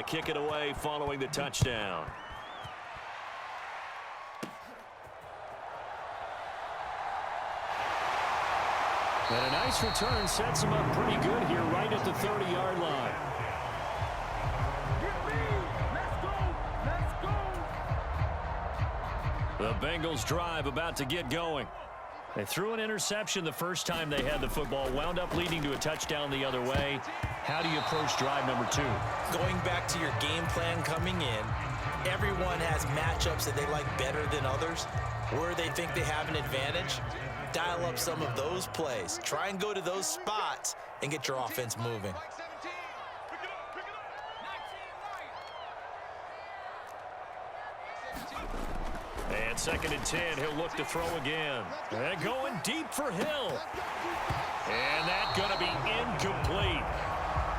kick it away following the touchdown. And a nice return sets him up pretty good here right at the 30-yard line. The Bengals drive about to get going. They threw an interception the first time they had the football, wound up leading to a touchdown the other way. How do you approach drive number 2? Going back to your game plan coming in, everyone has matchups that they like better than others. Where they think they have an advantage, dial up some of those plays. Try and go to those spots and get your offense moving. And 2nd and 10, he'll look to throw again. And going deep for Hill. And that's going to be incomplete.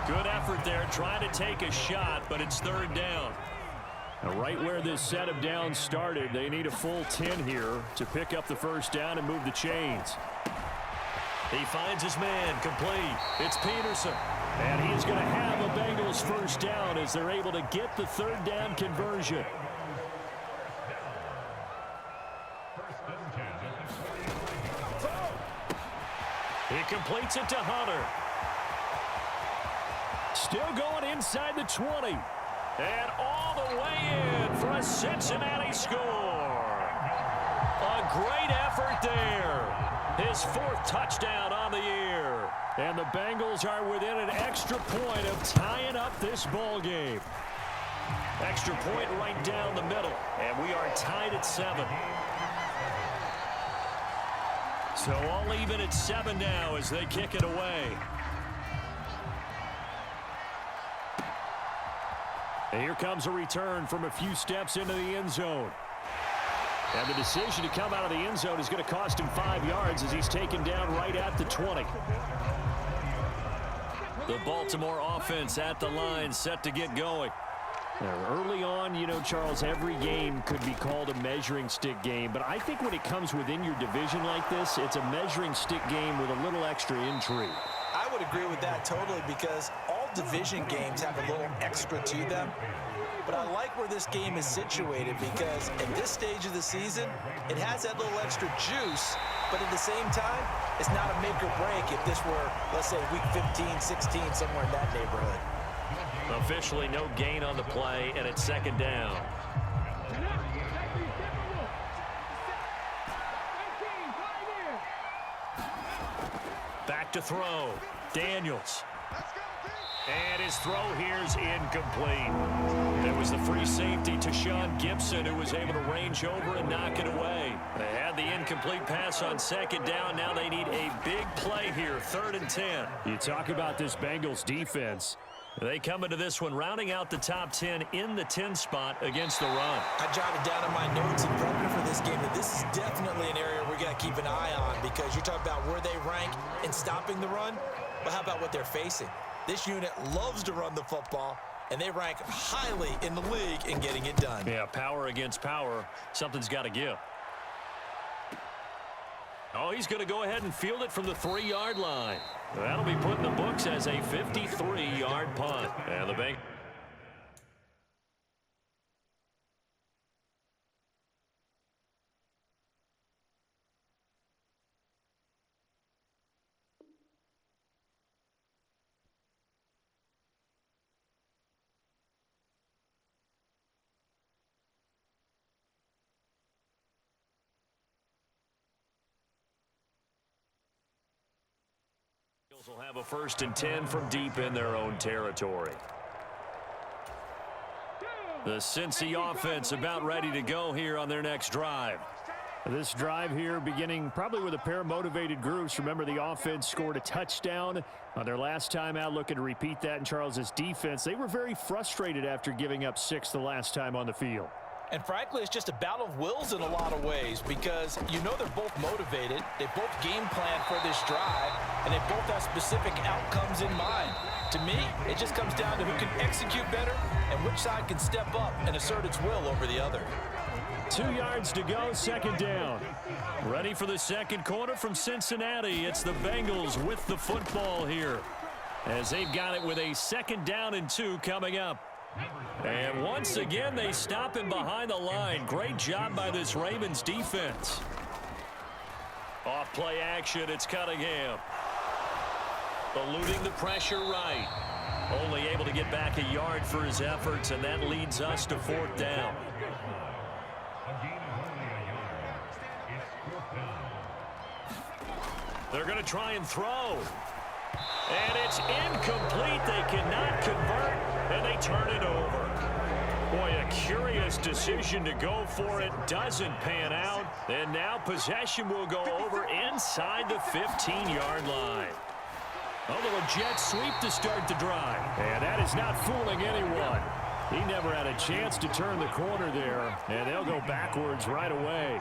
Good effort there, trying to take a shot, but it's 3rd down. Now, right where this set of downs started, they need a full 10 here to pick up the 1st down and move the chains. He finds his man, complete. It's Peterson. And he's going to have a Bengals 1st down as they're able to get the 3rd down conversion. He completes it to Hunter. Still going inside the 20. And all the way in for a Cincinnati score. A great effort there. His 4th touchdown on the year. And the Bengals are within an extra point of tying up this ball game. Extra point right down the middle. And we are tied at 7. So all even at 7 now as they kick it away. And here comes a return from a few steps into the end zone. And the decision to come out of the end zone is going to cost him 5 yards as he's taken down right at the 20. The Baltimore offense at the line, set to get going. Now, early on, you know, Charles, every game could be called a measuring stick game. But I think when it comes within your division like this, it's a measuring stick game with a little extra intrigue. I would agree with that totally because all division games have a little extra to them. But I like where this game is situated because at this stage of the season, it has that little extra juice. But at the same time, it's not a make or break if this were, let's say, week 15, 16, somewhere in that neighborhood. Officially no gain on the play, and it's 2nd down. Back to throw. Daniels. And his throw here is incomplete. That was the free safety to Sean Gibson, who was able to range over and knock it away. They had the incomplete pass on 2nd down. Now they need a big play here, 3rd and 10. You talk about this Bengals defense. They come into this one rounding out the top 10 in the 10 spot against the run. I jotted down in my notes and prepping for this game that this is definitely an area we got to keep an eye on because you're talking about where they rank in stopping the run. But how about what they're facing? This unit loves to run the football, and they rank highly in the league in getting it done. Yeah, power against power. Something's got to give. Oh, he's going to go ahead and field it from the 3-yard line. That'll be put in the books as a 53-yard punt. And the Bengals. Will have a 1st and 10 from deep in their own territory. The Cincy offense about ready to go here on their next drive. This drive here beginning probably with a pair of motivated groups. Remember, the offense scored a touchdown on their last time out, looking to repeat that in Charles's defense. They were very frustrated after giving up 6 the last time on the field. And frankly, it's just a battle of wills in a lot of ways because you know they're both motivated. They both game plan for this drive, and they both have specific outcomes in mind. To me, it just comes down to who can execute better and which side can step up and assert its will over the other. 2 yards to go, 2nd down. Ready for the 2nd quarter from Cincinnati. It's the Bengals with the football here as they've got it with a 2nd down and 2 coming up. And once again, they stop him behind the line. Great job by this Ravens defense. Off play action, it's Cunningham. Eluding the pressure right. Only able to get back a yard for his efforts, and that leads us to 4th down. They're going to try and throw. And it's incomplete. They cannot convert, and they turn it over. Boy, a curious decision to go for it. Doesn't pan out. And now possession will go over inside the 15-yard line. A little jet sweep to start the drive. And that is not fooling anyone. He never had a chance to turn the corner there, and they'll go backwards right away.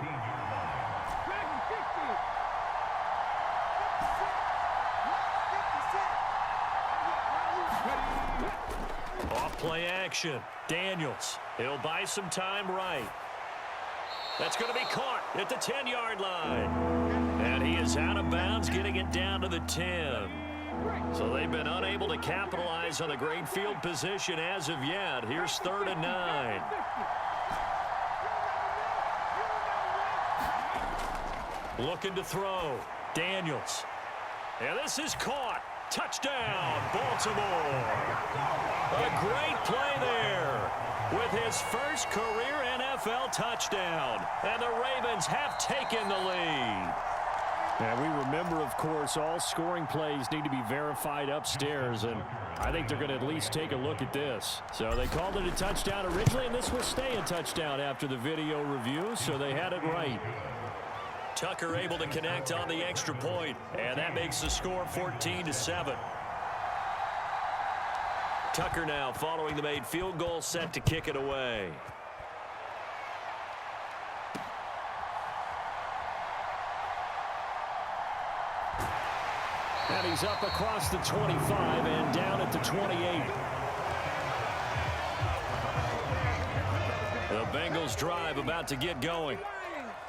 Off play action. Daniels. He'll buy some time right. That's going to be caught at the 10-yard line. And he is out of bounds, getting it down to the 10. So they've been unable to capitalize on a great field position as of yet. Here's 3rd and 9. Looking to throw. Daniels. And this is caught. Touchdown, Baltimore. A great play there with his first career NFL touchdown. And the Ravens have taken the lead. And we remember, of course, all scoring plays need to be verified upstairs, and I think they're going to at least take a look at this. So they called it a touchdown originally, and this will stay a touchdown after the video review, so they had it right. Tucker able to connect on the extra point, and that makes the score 14-7. Tucker now following the made field goal, set to kick it away. And he's up across the 25 and down at the 28. The Bengals drive about to get going.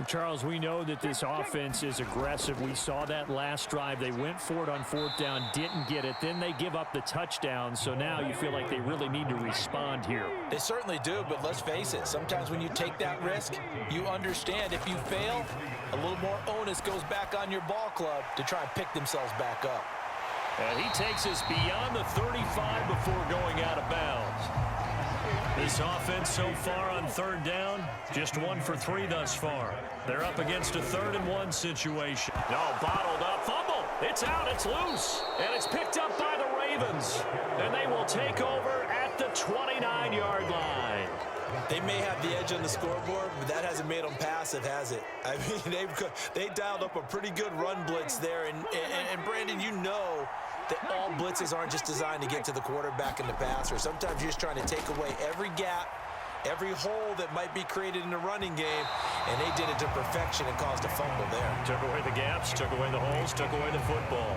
Charles, we know that this offense is aggressive. We saw that last drive. They went for it on 4th down, didn't get it. Then they give up the touchdown. So now you feel like they really need to respond here. They certainly do, but let's face it. Sometimes when you take that risk, you understand if you fail, a little more onus goes back on your ball club to try and pick themselves back up. And he takes us beyond the 35 before going out of bounds. This offense so far on 3rd down, just 1 for 3 thus far. They're up against a 3rd and 1 situation. No, bottled up. Fumble. It's out. It's loose. And it's picked up by the Ravens. And they will take over at the 29-yard line. They may have the edge on the scoreboard, but that hasn't made them passive, has it? I mean, they dialed up a pretty good run blitz there. And Brandon, you know that all blitzes aren't just designed to get to the quarterback in the passer. Sometimes you're just trying to take away every gap, every hole that might be created in the running game, and they did it to perfection and caused a fumble there. Took away the gaps, took away the holes, took away the football.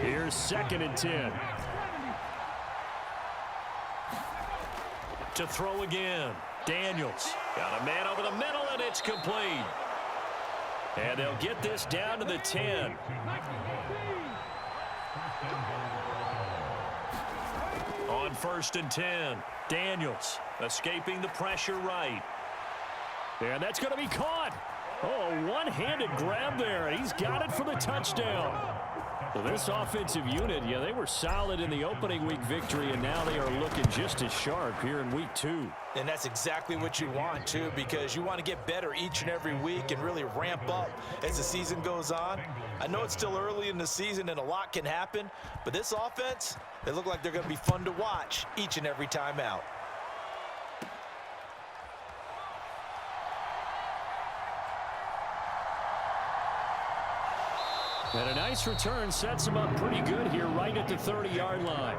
Here's 2nd and 10. To throw again. Daniels got a man over the middle, and it's complete. And they'll get this down to the 10. On 1st and 10, Daniels escaping the pressure right. And that's going to be caught. Oh, a one-handed grab there. He's got it for the touchdown. Well, this offensive unit, yeah, they were solid in the opening week victory, and now they are looking just as sharp here in week 2. And that's exactly what you want, too, because you want to get better each and every week and really ramp up as the season goes on. I know it's still early in the season and a lot can happen, but this offense, they look like they're going to be fun to watch each and every time out. And a nice return sets him up pretty good here right at the 30-yard line.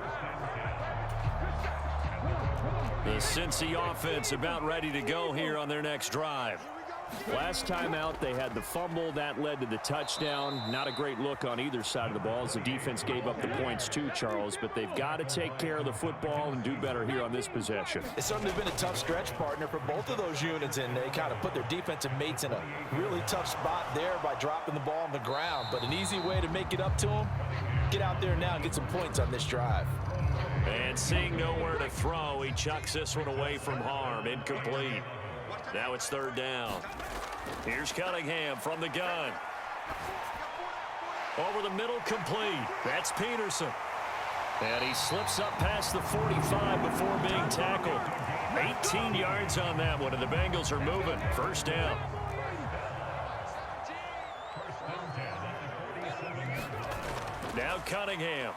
The Cincy offense about ready to go here on their next drive. Last time out, they had the fumble. That led to the touchdown. Not a great look on either side of the ball as the defense gave up the points too, Charles. But they've got to take care of the football and do better here on this possession. It's certainly been a tough stretch, partner, for both of those units, and they kind of put their defensive mates in a really tough spot there by dropping the ball on the ground. But an easy way to make it up to them, get out there now and get some points on this drive. And seeing nowhere to throw, he chucks this one away from harm. Incomplete. Now it's third down. Here's Cunningham from the gun. Over the middle, complete. That's Peterson. And he slips up past the 45 before being tackled. 18 yards on that one, and the Bengals are moving. First down. Now Cunningham.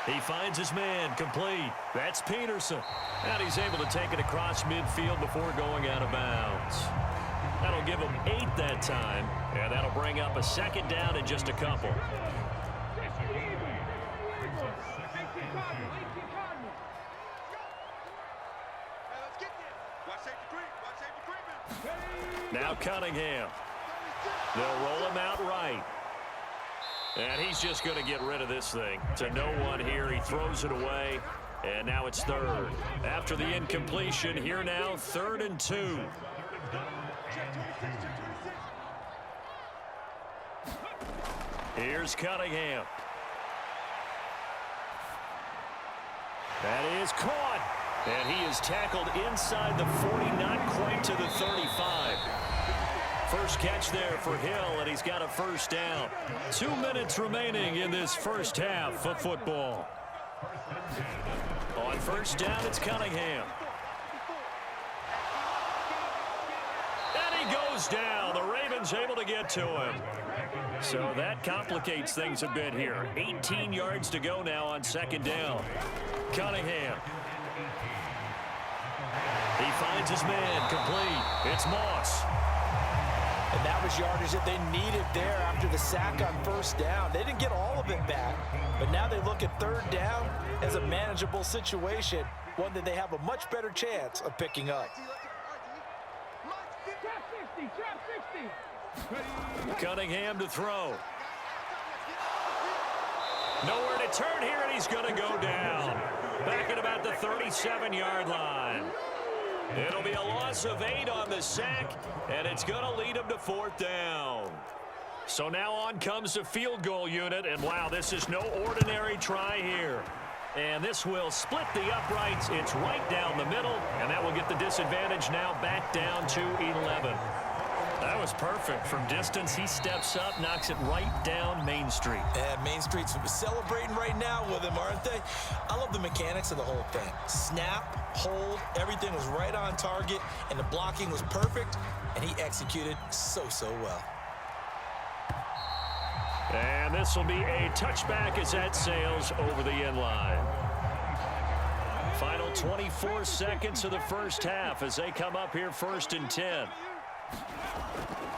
He finds his man, complete. That's Peterson. And he's able to take it across midfield before going out of bounds. That'll give him 8 that time, and that'll bring up a second down in just a couple. Now Cunningham. They'll roll him out right. And he's just going to get rid of this thing. To no one here. He throws it away. And now it's third. After the incompletion, here now, 3rd and 2. Here's Cunningham. That is caught. And he is tackled inside the 40, not quite to the 35. First catch there for Hill, and he's got a first down. 2 minutes remaining in this first half of football. On first down, it's Cunningham. And he goes down. The Ravens able to get to him. So that complicates things a bit here. 18 yards to go now on second down. Cunningham. He finds his man, complete. It's Moss. And that was yardage that they needed there after the sack on first down. They didn't get all of it back, but now they look at third down as a manageable situation, one that they have a much better chance of picking up. Cunningham to throw. Nowhere to turn here, and he's going to go down. Back at about the 37-yard line. It'll be a loss of 8 on the sack, and it's going to lead him to 4th down. So now on comes the field goal unit, and wow, this is no ordinary try here. And this will split the uprights. It's right down the middle, and that will get the disadvantage now back down to 11. That was perfect. From distance, he steps up, knocks it right down Main Street. And Main Street's celebrating right now with him, aren't they? I love the mechanics of the whole thing. Snap, hold, everything was right on target, and the blocking was perfect, and he executed so well. And this will be a touchback as that sails over the end line. Final 24 seconds of the first half as they come up here 1st and 10.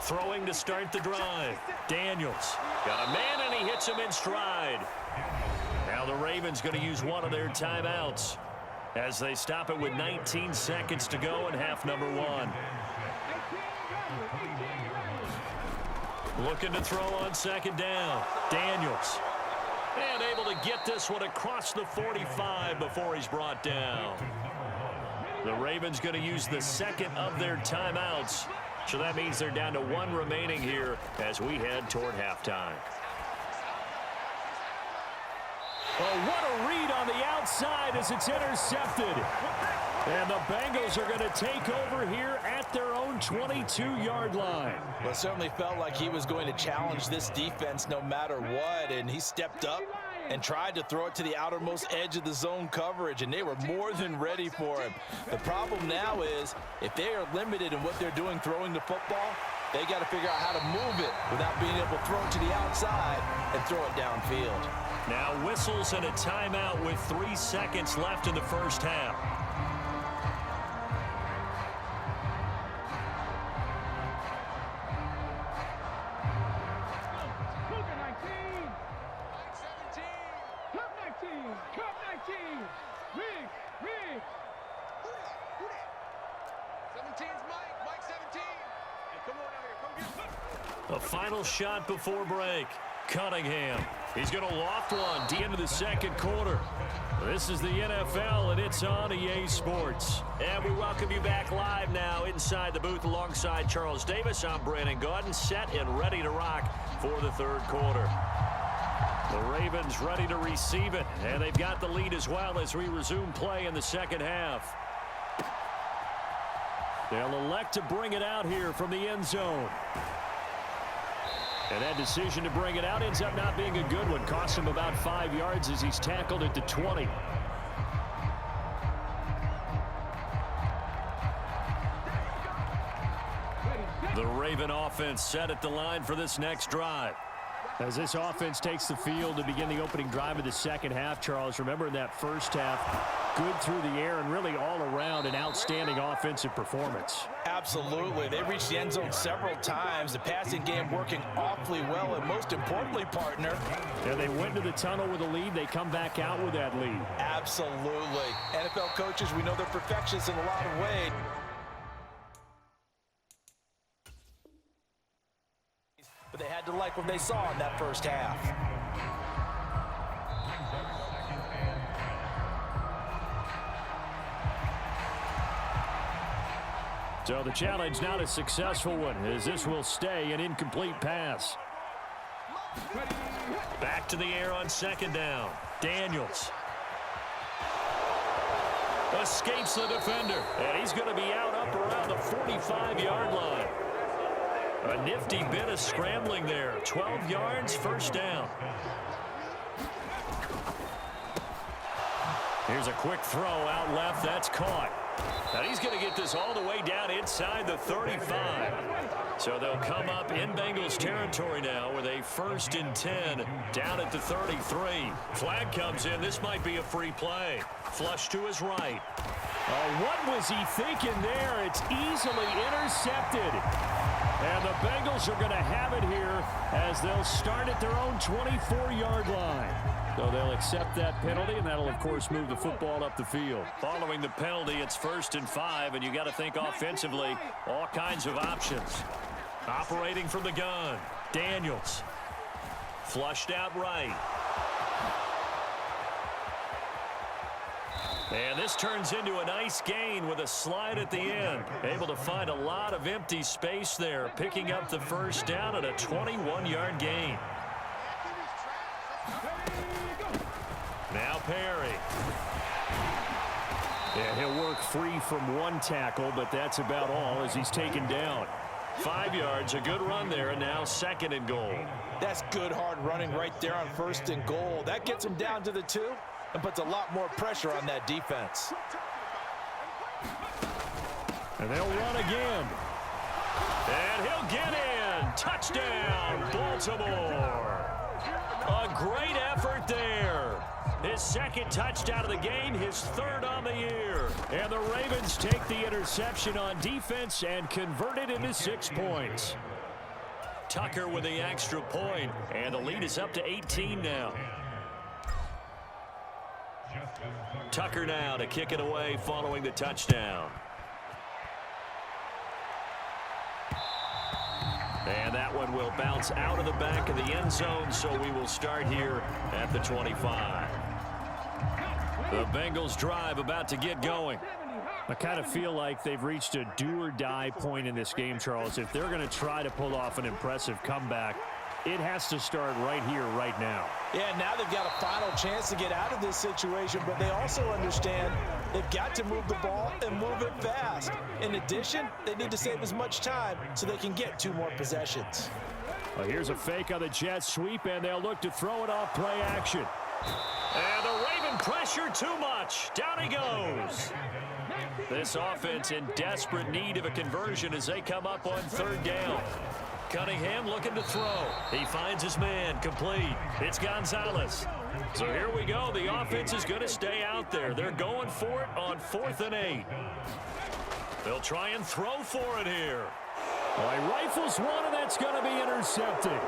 Throwing to start the drive. Daniels got a man, and he hits him in stride. Now the Ravens going to use one of their timeouts as they stop it with 19 seconds to go in half number 1. Looking to throw on second down. Daniels. And able to get this one across the 45 before he's brought down. The Ravens going to use the second of their timeouts. So that means they're down to 1 remaining here as we head toward halftime. Oh, what a read on the outside as it's intercepted. And the Bengals are going to take over here at their own 22-yard line. Well, it certainly felt like he was going to challenge this defense no matter what, and he stepped up and tried to throw it to the outermost edge of the zone coverage, and they were more than ready for him. The problem now is if they are limited in what they're doing throwing the football, they got to figure out how to move it without being able to throw it to the outside and throw it downfield. Now whistles and a timeout with 3 seconds left in the first half. A final shot before break. Cunningham. He's going to loft one deep into the second quarter. This is the NFL, and it's on EA Sports. And we welcome you back live now inside the booth alongside Charles Davis. I'm Brandon Gaudin, set and ready to rock for the third quarter. The Ravens ready to receive it, and they've got the lead as well as we resume play in the second half. They'll elect to bring it out here from the end zone. And that decision to bring it out ends up not being a good one. Cost him about 5 yards as he's tackled at the 20. The Raven offense set at the line for this next drive. As this offense takes the field to begin the opening drive of the second half, Charles, remember in that first half, good through the air and really all around an outstanding offensive performance. Absolutely. They reached the end zone several times. The passing game working awfully well, and most importantly, partner. Yeah, they went to the tunnel with a lead. They come back out with that lead. Absolutely. NFL coaches, we know they're perfectionists in a lot of ways. But they had to like what they saw in that first half. So the challenge not a successful one, as this will stay an incomplete pass. Back to the air on second down. Daniels escapes the defender, and he's going to be out up around the 45-yard line. A nifty bit of scrambling there. 12 yards, first down. Here's a quick throw out left. That's caught. Now he's going to get this all the way down inside the 35. So they'll come up in Bengals territory now with a 1st and 10 down at the 33. Flag comes in. This might be a free play. Flush to his right. What was he thinking there? It's easily intercepted. And the Bengals are going to have it here as they'll start at their own 24-yard line. So they'll accept that penalty, and that'll, of course, move the football up the field. Following the penalty, it's 1st and 5, and you got to think offensively, all kinds of options. Operating from the gun, Daniels. Flushed out right. And this turns into a nice gain with a slide at the end. Able to find a lot of empty space there, picking up the first down at a 21-yard gain. Now Perry. Yeah, he'll work free from one tackle, but that's about all as he's taken down. 5 yards, a good run there, and now 2nd and goal. That's good hard running right there on 1st and goal. That gets him down to the 2 and puts a lot more pressure on that defense. And they'll run again. And he'll get in. Touchdown, Baltimore. A great effort there. His 2nd touchdown of the game, his 3rd on the year. And the Ravens take the interception on defense and convert it into 6 points. Tucker with the extra point, and the lead is up to 18 now. Tucker now to kick it away following the touchdown. And that one will bounce out of the back of the end zone, so we will start here at the 25. The Bengals drive about to get going. I kind of feel like they've reached a do-or-die point in this game, Charles. If they're going to try to pull off an impressive comeback, it has to start right here, right now. Yeah, now they've got a final chance to get out of this situation, but they also understand they've got to move the ball and move it fast. In addition, they need to save as much time so they can get 2 more possessions. Well, here's a fake on the jet sweep, and they'll look to throw it off play action. And the Raven pressure too much. Down he goes. This offense in desperate need of a conversion as they come up on 3rd down. Cunningham looking to throw. He finds his man, complete. It's Gonzalez. So here we go. The offense is going to stay out there. They're going for it on 4th and 8. They'll try and throw for it here. Well, he rifles one, and that's going to be intercepted.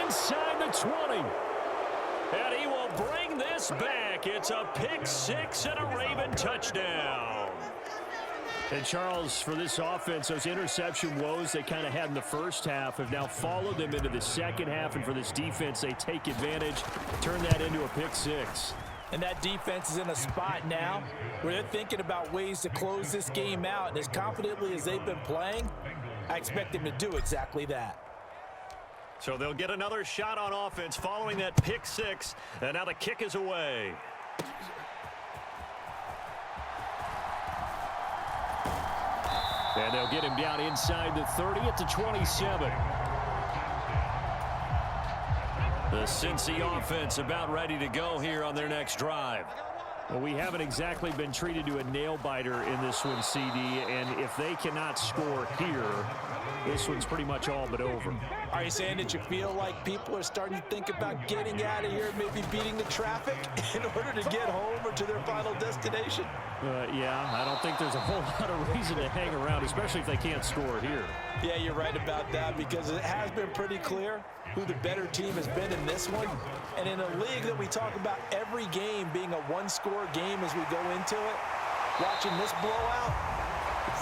Inside the 20. And he will bring this back. It's a pick 6 and a Raven touchdown. And, Charles, for this offense, those interception woes they kind of had in the first half have now followed them into the second half. And for this defense, they take advantage, turn that into a pick 6. And that defense is in a spot now where they're thinking about ways to close this game out. And as confidently as they've been playing, I expect them to do exactly that. So they'll get another shot on offense following that pick six, and now the kick is away. And they'll get him down inside the 30 at the 27. The Cincy offense about ready to go here on their next drive. Well, we haven't exactly been treated to a nail-biter in this one, CD, and if they cannot score here, this one's pretty much all but over. Are you saying that you feel like people are starting to think about getting out of here, maybe beating the traffic in order to get home or to their final destination? Yeah, I don't think there's a whole lot of reason to hang around, especially if they can't score here. Yeah, you're right about that, because it has been pretty clear who the better team has been in this one. And in a league that we talk about every game being a one-score game as we go into it, watching this blowout,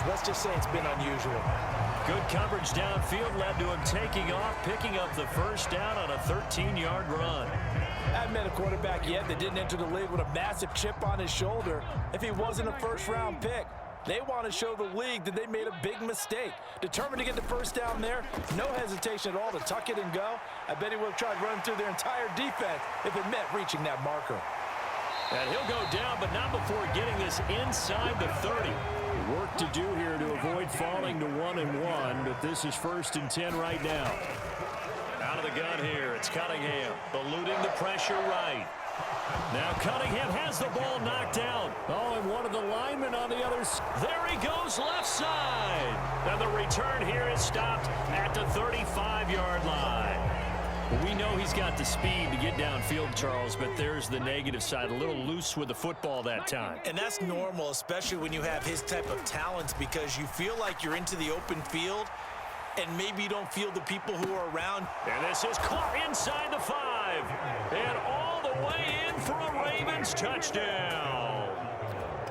let's just say it's been unusual. Good coverage downfield led to him taking off, picking up the first down on a 13-yard run. I haven't met a quarterback yet that didn't enter the league with a massive chip on his shoulder if he wasn't a first-round pick. They want to show the league that they made a big mistake. Determined to get the first down there, no hesitation at all to tuck it and go. I bet he would have tried running through their entire defense if it meant reaching that marker. And he'll go down, but not before getting this inside the 30. Work to do here to avoid falling to 1-1, but this is 1st and 10 right now. Out of the gun here, it's Cunningham, eluding the pressure right. Now Cunningham has the ball knocked out. Oh, and one of the linemen on the other side. There he goes left side. And the return here is stopped at the 35-yard line. We know he's got the speed to get downfield, Charles, but there's the negative side. A little loose with the football that time. And that's normal, especially when you have his type of talents, because you feel like you're into the open field and maybe you don't feel the people who are around. And this is caught inside the 5. And all the way in for a Ravens touchdown.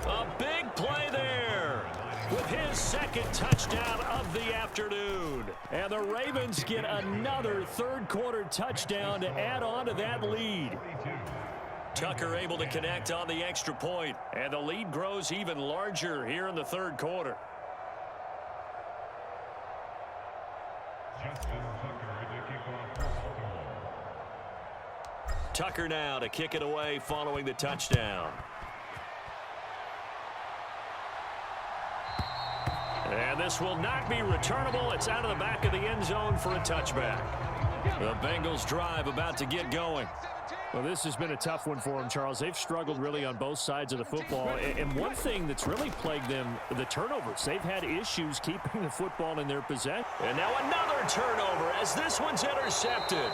A big play there with his second touchdown of the afternoon. And the Ravens get another third-quarter touchdown to add on to that lead. Tucker able to connect on the extra point, and the lead grows even larger here in the third quarter. Tucker now to kick it away following the touchdown. And this will not be returnable. It's out of the back of the end zone for a touchback. The Bengals drive about to get going. Well, this has been a tough one for them, Charles. They've struggled really on both sides of the football. And one thing that's really plagued them, the turnovers. They've had issues keeping the football in their possession. And now another turnover as this one's intercepted.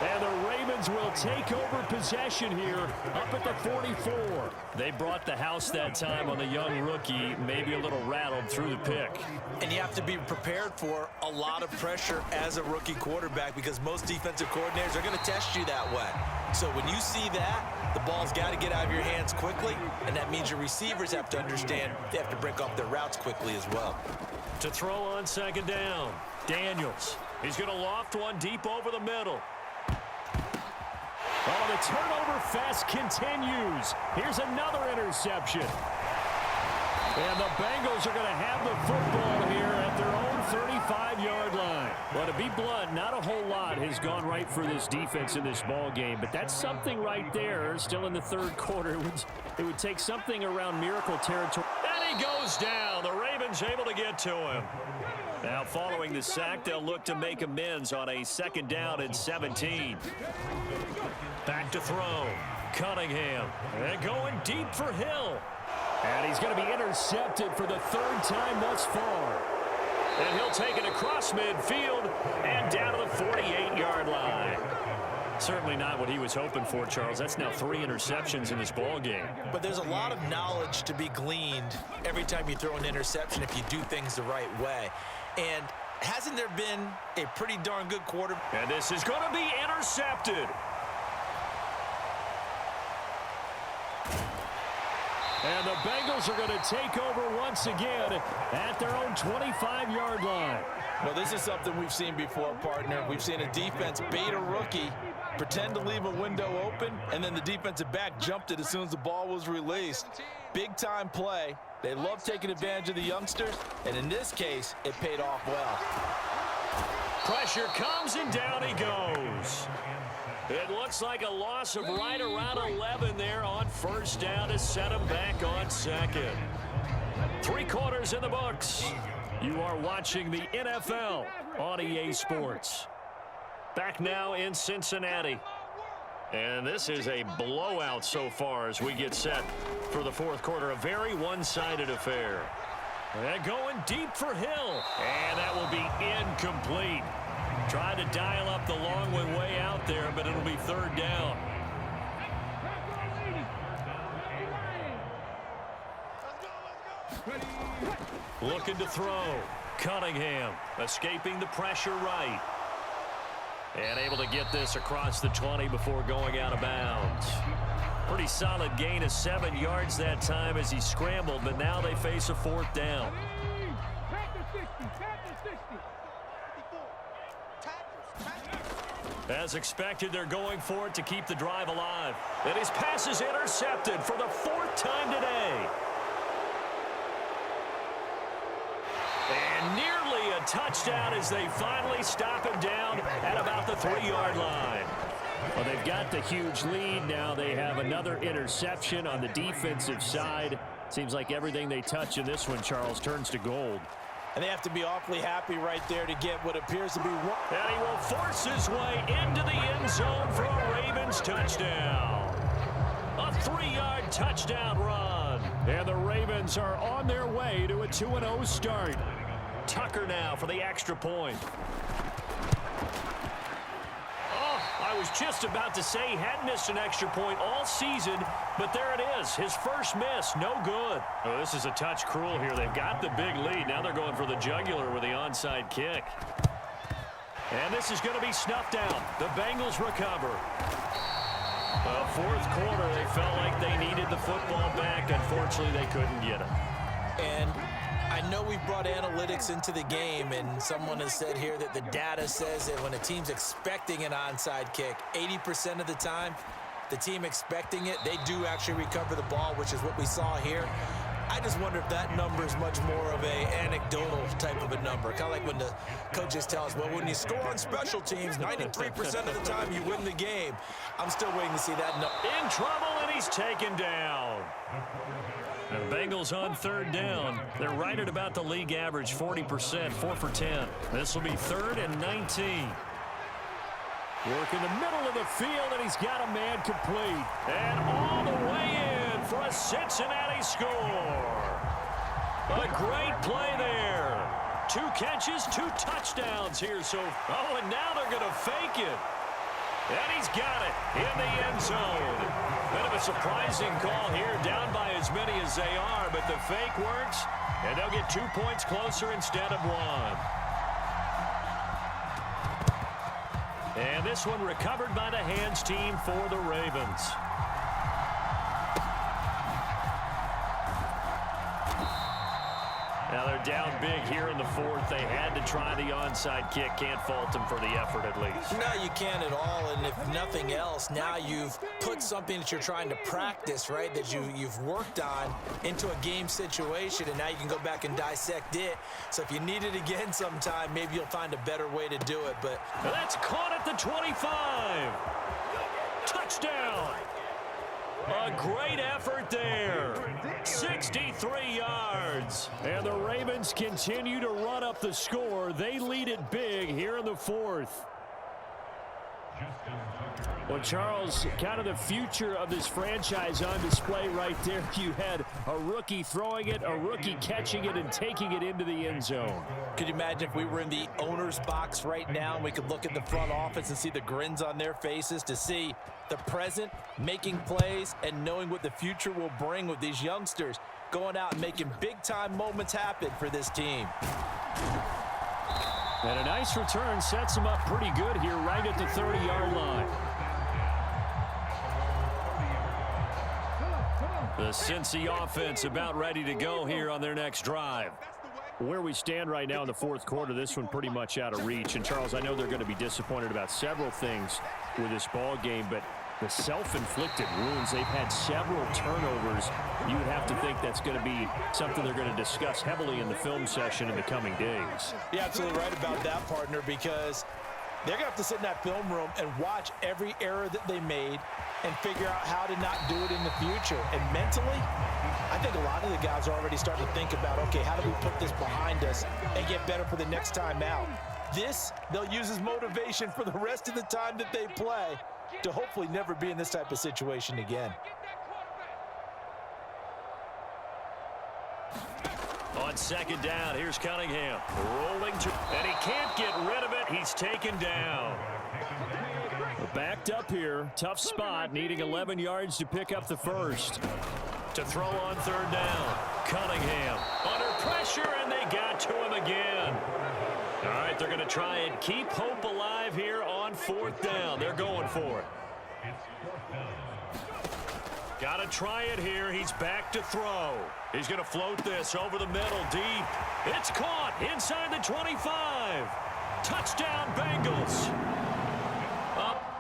And the Ravens will take over possession here up at the 44. They brought the house that time on the young rookie, maybe a little rattled through the pick. And you have to be prepared for a lot of pressure as a rookie quarterback, because most defensive coordinators are going to test you that way. So when you see that, the ball's got to get out of your hands quickly, and that means your receivers have to understand they have to break off their routes quickly as well. To throw on second down, Daniels. He's going to loft one deep over the middle. Oh, the turnover fest continues. Here's another interception. And the Bengals are going to have the football here at their own 35-yard line. Well, to be blunt, not a whole lot has gone right for this defense in this ball game, but that's something right there. Still in the third quarter, it would take something around miracle territory. And he goes down. The Ravens able to get to him. Now following the sack, they'll look to make amends on a second down and 17. Back to throw. Cunningham. And going deep for Hill. And he's going to be intercepted for the third time thus far. And he'll take it across midfield and down to the 48-yard line. Certainly not what he was hoping for, Charles. That's now 3 interceptions in this ball game. But there's a lot of knowledge to be gleaned every time you throw an interception if you do things the right way. And hasn't there been a pretty darn good quarter? And this is going to be intercepted. And the Bengals are going to take over once again at their own 25-yard line. Well, this is something we've seen before, partner. We've seen a defense bait a rookie, pretend to leave a window open, and then the defensive back jumped it as soon as the ball was released. Big-time play. They love taking advantage of the youngsters, and in this case, it paid off well. Pressure comes, and down he goes. It looks like a loss of right around 11 there on first down to set him back on second. 3 quarters in the books. You are watching the NFL on EA Sports. Back now in Cincinnati. And this is a blowout so far as we get set for the fourth quarter. A very one-sided affair. And going deep for Hill. And that will be incomplete. Trying to dial up the long way out there, but it'll be third down. Looking to throw. Cunningham escaping the pressure right. And able to get this across the 20 before going out of bounds. Pretty solid gain of 7 yards that time as he scrambled, but now they face a fourth down. As expected, they're going for it to keep the drive alive. And his pass is intercepted for the 4th time today. And nearly a touchdown as they finally stop him down at about the 3-yard line. Well, they've got the huge lead. Now they have another interception on the defensive side. Seems like everything they touch in this one, Charles, turns to gold. And they have to be awfully happy right there to get what appears to be one. And he will force his way into the end zone for a Ravens touchdown. A 3-yard touchdown run. And the Ravens are on their way to a 2-0 start. Tucker now for the extra point. Oh, I was just about to say he hadn't missed an extra point all season, but there it is. His first miss, no good. Oh, this is a touch cruel here. They've got the big lead. Now they're going for the jugular with the onside kick. And this is going to be snuffed out. The Bengals recover. Well, fourth quarter, they felt like they needed the football back. Unfortunately, they couldn't get it. And I know we brought analytics into the game, and someone has said here that the data says that when a team's expecting an onside kick, 80% of the time, the team expecting it, they do actually recover the ball, which is what we saw here. I just wonder if that number is much more of a anecdotal type of a number. Kind of like when the coaches tell us, well, when you score on special teams, 93% of the time you win the game. I'm still waiting to see that number. In trouble, and he's taken down. The Bengals on third down. They're right at about the league average, 40%, 4 for 10. This will be 3rd and 19. Work in the middle of the field, and he's got a man complete. And all the way in for a Cincinnati score. A great play there. 2 catches, 2 touchdowns here. Oh, and now they're going to fake it. And he's got it in the end zone. Bit of a surprising call here, down by as many as they are, but the fake works, and they'll get 2 points closer instead of 1. And this one recovered by the hands team for the Ravens. Now they're down big here in the 4th. They had to try the onside kick. Can't fault them for the effort at least. No, you can't at all. And if nothing else, now you've put something that you're trying to practice, right, that you've worked on into a game situation, and now you can go back and dissect it. So if you need it again sometime, maybe you'll find a better way to do it. But that's caught at the 25. Touchdown. A great effort there. 63 yards. And the Ravens continue to run up the score. They lead it big here in the 4th. Well, Charles, kind of the future of this franchise on display right there. You had a rookie throwing it, a rookie catching it, and taking it into the end zone. Could you imagine if we were in the owner's box right now and we could look at the front office and see the grins on their faces, to see the present making plays and knowing what the future will bring with these youngsters going out and making big-time moments happen for this team. And a nice return sets them up pretty good here right at the 30-yard line. The Cincy offense about ready to go here on their next drive. Where we stand right now in the 4th quarter, this one pretty much out of reach. And, Charles, I know they're going to be disappointed about several things with this ball game, but The self-inflicted wounds, they've had several turnovers. You would have to think that's going to be something they're going to discuss heavily in the film session in the coming days. You're absolutely right about that, partner, because they're going to have to sit in that film room and watch every error that they made and figure out how to not do it in the future. And mentally, I think a lot of the guys are already starting to think about, okay, how do we put this behind us and get better for the next time out? This, they'll use as motivation for the rest of the time that they play to hopefully never be in this type of situation again. On second down, here's Cunningham. Rolling to, and he can't get rid of it. He's taken down. Backed up here, tough spot, needing 11 yards to pick up the first. To throw on third down, Cunningham under pressure, and they got to him again. All right, they're going to try and keep hope alive here on fourth down. They're going for it. Got to try it here. He's back to throw. He's going to float this over the middle deep. It's caught inside the 25. Touchdown, Bengals. Up.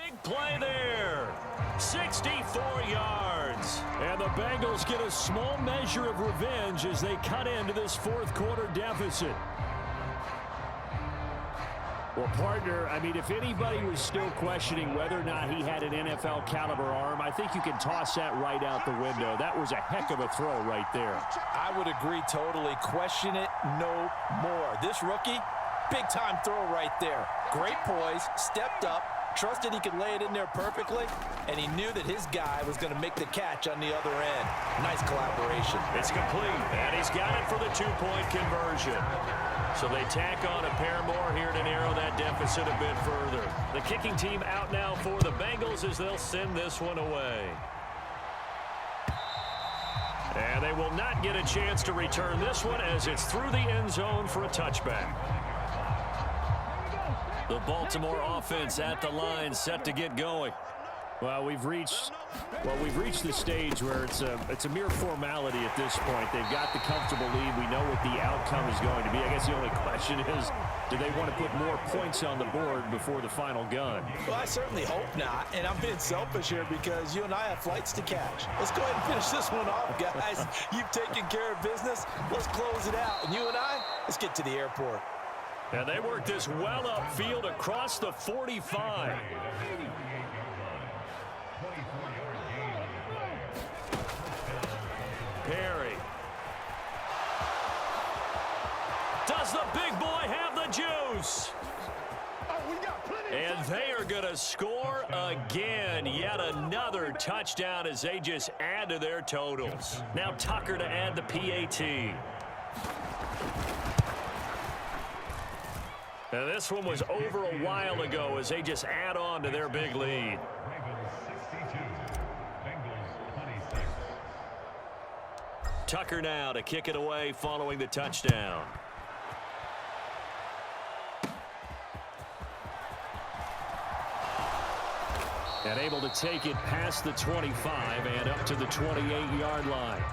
Big play there. 64 yards. And the Bengals get a small measure of revenge as they cut into this fourth quarter deficit. Well, partner, I mean, if anybody was still questioning whether or not he had an NFL caliber arm, I think you can toss that right out the window. That was a heck of a throw right there. I would agree totally. Question it no more. This rookie, big-time throw right there. Great poise, stepped up, trusted he could lay it in there perfectly, and he knew that his guy was going to make the catch on the other end. Nice collaboration. It's complete, and he's got it for the two-point conversion. So they tack on a pair more here to narrow that deficit a bit further. The kicking team out now for the Bengals as they'll send this one away. And they will not get a chance to return this one as it's through the end zone for a touchback. The Baltimore offense at the line, set to get going. Well, we've reached the stage where it's a mere formality at this point. They've got the comfortable lead. We know what the outcome is going to be. I guess the only question is, do they want to put more points on the board before the final gun? Well, I certainly hope not, and I'm being selfish here because you and I have flights to catch. Let's go ahead and finish this one off, guys. You've taken care of business. Let's close it out. And you and I, let's get to the airport. And they work this well upfield across the 45. Perry. Does the big boy have the juice? And they are going to score again. Yet another touchdown as they just add to their totals. Now Tucker to add the PAT. Now this one was over a while ago as they just add on to their big lead. Tucker now to kick it away following the touchdown. And able to take it past the 25 and up to the 28-yard line.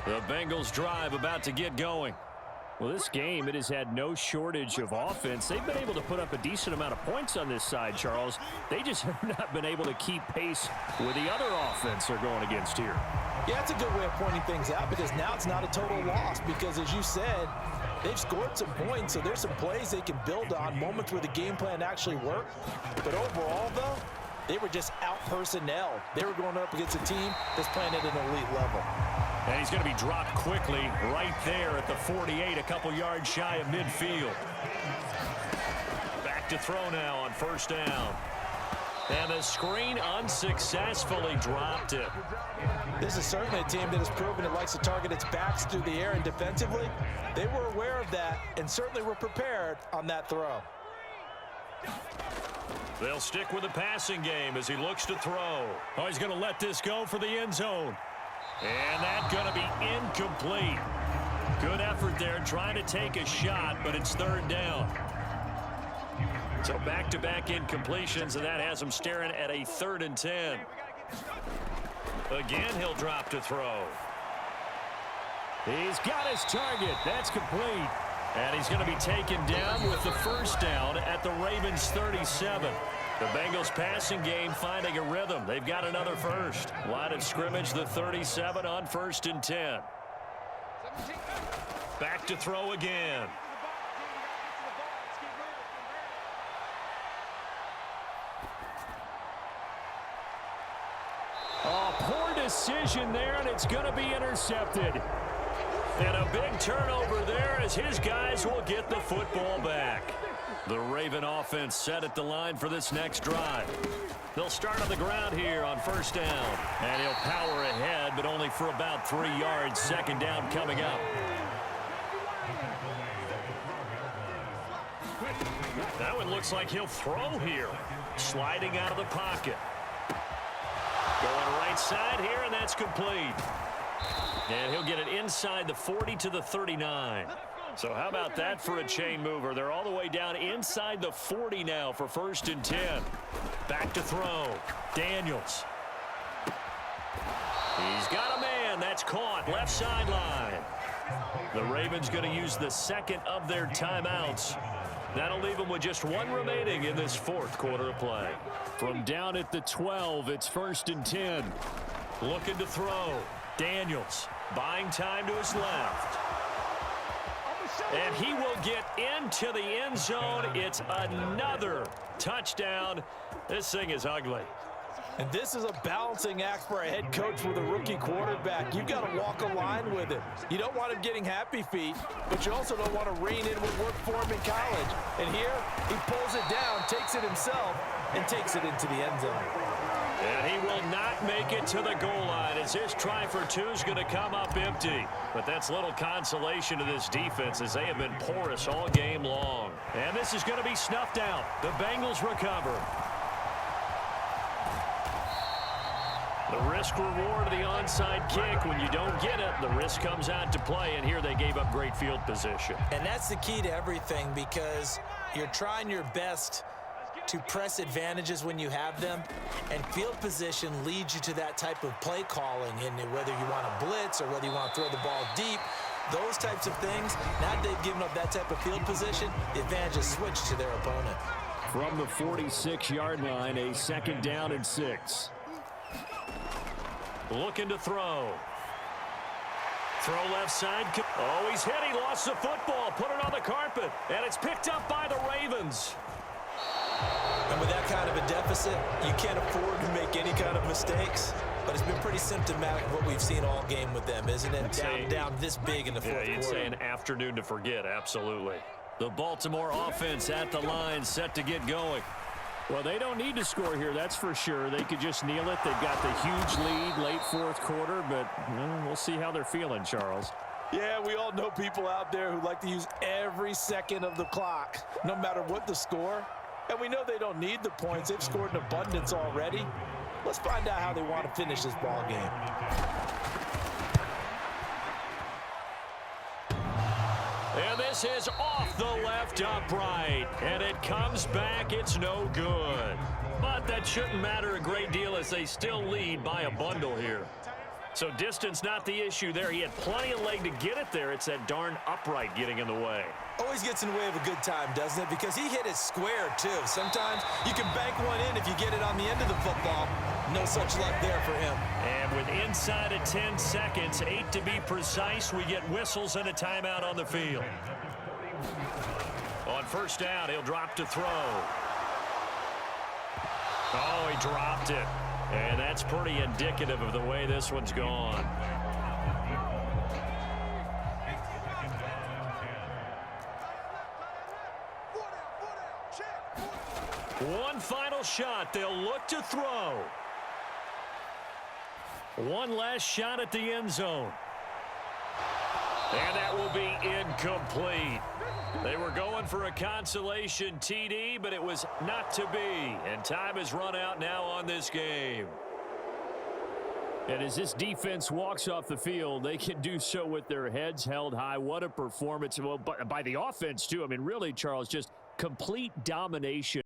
The Bengals drive about to get going. Well, this game, it has had no shortage of offense. They've been able to put up a decent amount of points on this side, Charles. They just have not been able to keep pace with the other offense they're going against here. Yeah, it's a good way of pointing things out because now it's not a total loss because, as you said, they've scored some points, so there's some plays they can build on, moments where the game plan actually worked. But overall, though, they were just out-personnel. They were going up against a team that's playing at an elite level. And he's going to be dropped quickly right there at the 48, a couple yards shy of midfield. Back to throw now on first down. And the screen unsuccessfully dropped it. This is certainly a team that has proven it likes to target its backs through the air, and defensively, they were aware of that and certainly were prepared on that throw. They'll stick with the passing game as he looks to throw. Oh, he's going to let this go for the end zone. And that's going to be incomplete. Good effort there trying to take a shot, but it's third down. So back-to-back incompletions, and that has him staring at a 3rd and 10. Again, he'll drop to throw. He's got his target. That's complete. And he's going to be taken down with the first down at the Ravens' 37. The Bengals passing game finding a rhythm. They've got another first. Line of scrimmage, the 37 on 1st and 10. Back to throw again. Oh, poor decision there, and it's going to be intercepted. And a big turnover there as his guys will get the football back. The Raven offense set at the line for this next drive. They'll start on the ground here on first down. And he'll power ahead, but only for about 3 yards. Second down coming up. That one looks like he'll throw here. Sliding out of the pocket. Going right side here, and that's complete. And he'll get it inside the 40 to the 39. So how about that for a chain mover? They're all the way down inside the 40 now for 1st and 10. Back to throw. Daniels. He's got a man. That's caught. Left sideline. The Ravens going to use the second of their timeouts That'll leave them with just one remaining in this fourth quarter of play. From down at the 12, it's 1st and 10. Looking to throw. Daniels buying time to his left. And he will get into the end zone. It's another touchdown. This thing is ugly. And this is a balancing act for a head coach with a rookie quarterback. You've got to walk a line with him. You don't want him getting happy feet, but you also don't want to rein in what worked for him in college. And here, he pulls it down, takes it himself, and takes it into the end zone. And he will not make it to the goal line as his try for two is going to come up empty. But that's little consolation to this defense as they have been porous all game long. And this is going to be snuffed out. The Bengals recover. The risk-reward of the onside kick. When you don't get it, the risk comes out to play, and here they gave up great field position. And that's the key to everything, because you're trying your best to press advantages when you have them, and field position leads you to that type of play calling, and whether you want to blitz or whether you want to throw the ball deep, those types of things, now that they've given up that type of field position, the advantage is switched to their opponent. From the 46-yard line, a 2nd down and 6. Looking to throw. Throw left side. Oh, he's hit. He lost the football. Put it on the carpet. And it's picked up by the Ravens. And with that kind of a deficit, you can't afford to make any kind of mistakes. But it's been pretty symptomatic of what we've seen all game with them, isn't it? Down this big in the fourth quarter. You'd say an afternoon to forget, absolutely. The Baltimore offense at the line, set to get going. Well, they don't need to score here, that's for sure. They could just kneel it. They've got the huge lead late fourth quarter, but we'll see how they're feeling, Charles. Yeah, we all know people out there who like to use every second of the clock, no matter what the score. And we know they don't need the points. They've scored in abundance already. Let's find out how they want to finish this ball game. And this is off the left upright. And it comes back. It's no good. But that shouldn't matter a great deal as they still lead by a bundle here. So distance not the issue there. He had plenty of leg to get it there. It's that darn upright getting in the way. Always gets in the way of a good time, doesn't it? Because he hit it square, too. Sometimes you can bank one in if you get it on the end of the football. No such luck there for him. And with inside of 10 seconds, 8 to be precise, we get whistles and a timeout on the field. On first down, he'll drop to throw. Oh, he dropped it. And that's pretty indicative of the way this one's gone. One final shot. They'll look to throw. One last shot at the end zone. And that will be incomplete. They were going for a consolation TD, but it was not to be. And time has run out now on this game. And as this defense walks off the field, they can do so with their heads held high. What a performance. Well, by the offense, too. I mean, really, Charles, just complete domination.